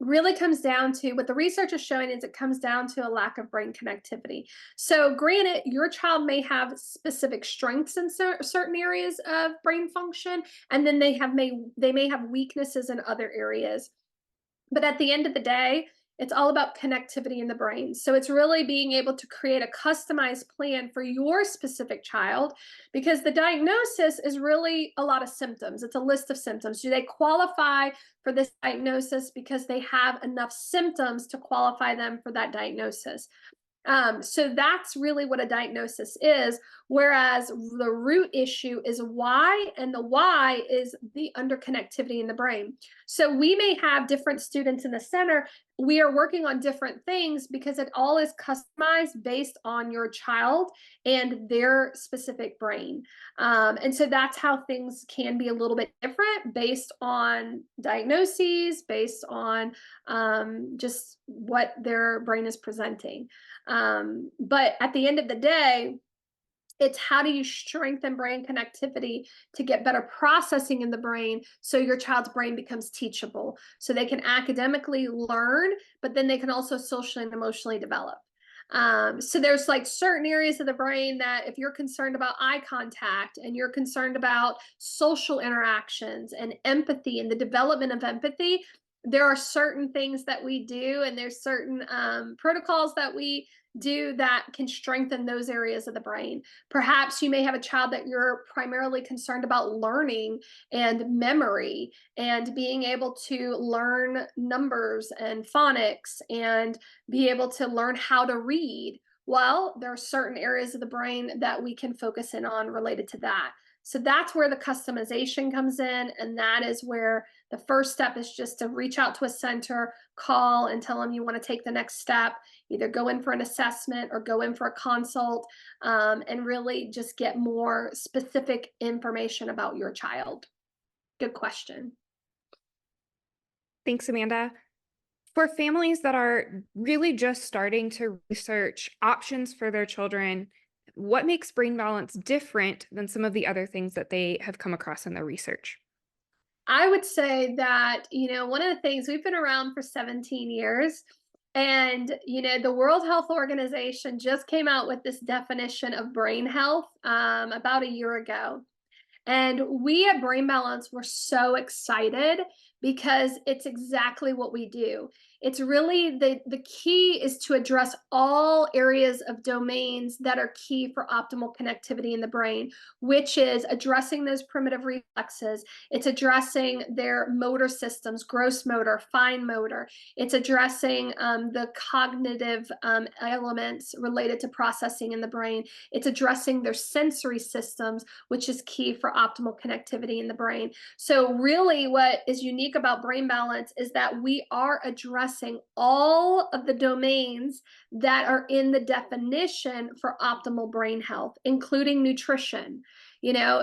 really comes down to, what the research is showing is, it comes down to a lack of brain connectivity. So, granted, your child may have specific strengths in certain areas of brain function, and then they may have weaknesses in other areas. But at the end of the day, it's all about connectivity in the brain. So it's really being able to create a customized plan for your specific child, because the diagnosis is really a lot of symptoms. It's a list of symptoms. Do they qualify for this diagnosis because they have enough symptoms to qualify them for that diagnosis? So that's really what a diagnosis is. Whereas the root issue is why, and the why is the underconnectivity in the brain. So we may have different students in the center. We are working on different things because it all is customized based on your child and their specific brain. And so that's how things can be a little bit different based on diagnoses, based on just what their brain is presenting. But at the end of the day, it's how do you strengthen brain connectivity to get better processing in the brain so your child's brain becomes teachable, so they can academically learn, but then they can also socially and emotionally develop. So there's like certain areas of the brain that if you're concerned about eye contact and you're concerned about social interactions and empathy and the development of empathy, there are certain things that we do and there's certain protocols that we do that can strengthen those areas of the brain. Perhaps you may have a child that you're primarily concerned about learning and memory and being able to learn numbers and phonics and be able to learn how to read. Well, there are certain areas of the brain that we can focus in on related to that. So that's where the customization comes in. And that is where the first step is just to reach out to a center, call and tell them you want to take the next step, either go in for an assessment or go in for a consult, and really just get more specific information about your child. Good question. Thanks, Amanda. For families that are really just starting to research options for their children, what makes brain balance different than some of the other things that they have come across in their research? I would say that, one of the things we've been around for 17 years, and, the World Health Organization just came out with this definition of brain health about a year ago. And we at Brain Balance were so excited because it's exactly what we do. It's really the key is to address all areas of domains that are key for optimal connectivity in the brain, which is addressing those primitive reflexes. It's addressing their motor systems, gross motor, fine motor. It's addressing the cognitive elements related to processing in the brain. It's addressing their sensory systems, which is key for optimal connectivity in the brain. So really what is unique about Brain Balance is that we are addressing all of the domains that are in the definition for optimal brain health, including nutrition.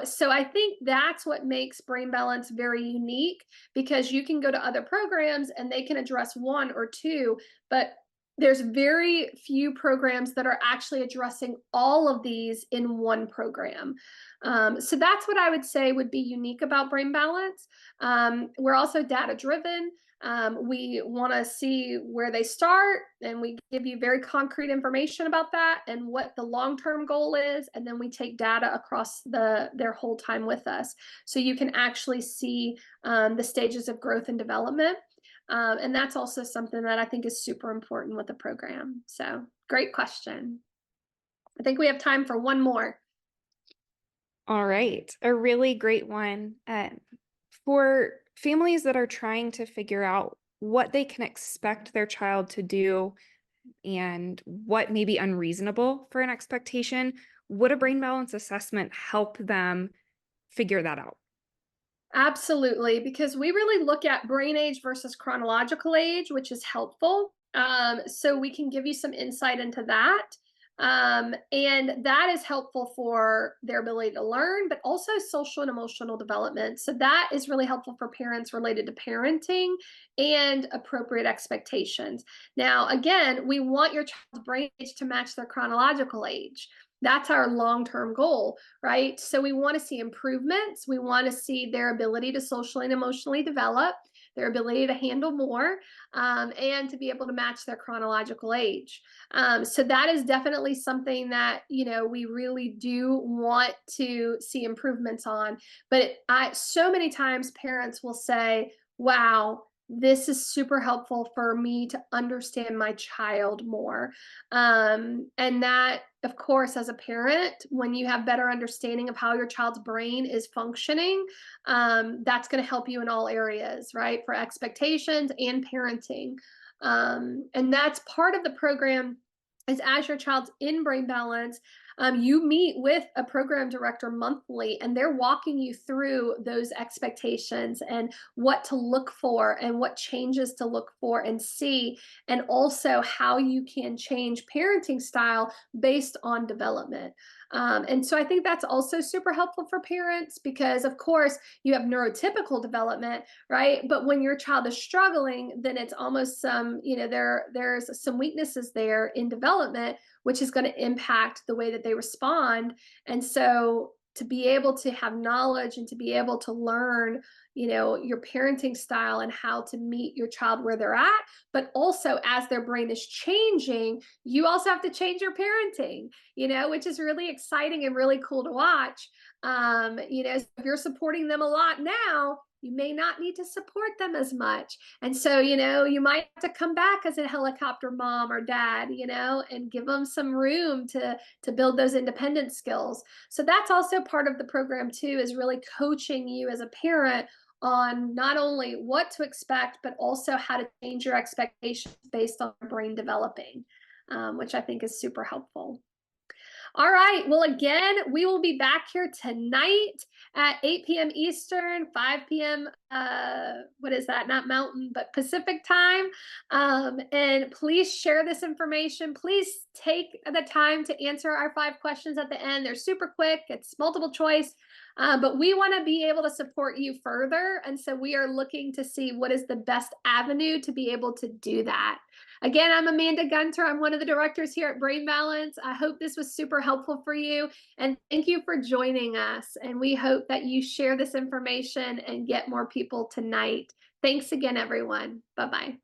So I think that's what makes Brain Balance very unique, because you can go to other programs and they can address one or two, but there's very few programs that are actually addressing all of these in one program. So that's what I would say would be unique about Brain Balance. We're also data driven. We want to see where they start, and we give you very concrete information about that and what the long-term goal is, and then we take data across their whole time with us, so you can actually see the stages of growth and development. And that's also something that I think is super important with the program. So great question. I think we have time for one more. All right, a really great one. For families that are trying to figure out what they can expect their child to do and what may be unreasonable for an expectation, would a brain balance assessment help them figure that out? Absolutely, because we really look at brain age versus chronological age, which is helpful. So we can give you some insight into that. And that is helpful for their ability to learn, but also social and emotional development. So that is really helpful for parents related to parenting and appropriate expectations. Now, again, we want your child's brain age to match their chronological age. That's our long-term goal, right? So we want to see improvements. We want to see their ability to socially and emotionally develop, their ability to handle more, and to be able to match their chronological age. So that is definitely something that, we really do want to see improvements on. But so many times parents will say, wow, this is super helpful for me to understand my child more. And that, of course, as a parent, when you have better understanding of how your child's brain is functioning, that's going to help you in all areas, right? For expectations and parenting. And that's part of the program, is as your child's in Brain Balance, You meet with a program director monthly, and they're walking you through those expectations and what to look for and what changes to look for and see, and also how you can change parenting style based on development. And so I think that's also super helpful for parents because, of course, you have neurotypical development, right? But when your child is struggling, then it's almost there's some weaknesses there in development, which is going to impact the way that they respond. And so to be able to have knowledge and to be able to learn, your parenting style and how to meet your child where they're at, but also as their brain is changing, you also have to change your parenting, which is really exciting and really cool to watch. So if you're supporting them a lot now, you may not need to support them as much. And so, you might have to come back as a helicopter mom or dad, and give them some room to build those independent skills. So that's also part of the program too, is really coaching you as a parent on not only what to expect, but also how to change your expectations based on brain developing, which I think is super helpful. All right. Well, again, we will be back here tonight at 8 p.m. Eastern, 5 p.m. What is that? Not Mountain, but Pacific time. And please share this information. Please take the time to answer our 5 questions at the end. They're super quick. It's multiple choice. But we want to be able to support you further. And so we are looking to see what is the best avenue to be able to do that. Again, I'm Amanda Gunter. I'm one of the directors here at Brain Balance. I hope this was super helpful for you. And thank you for joining us. And we hope that you share this information and get more people tonight. Thanks again, everyone. Bye-bye.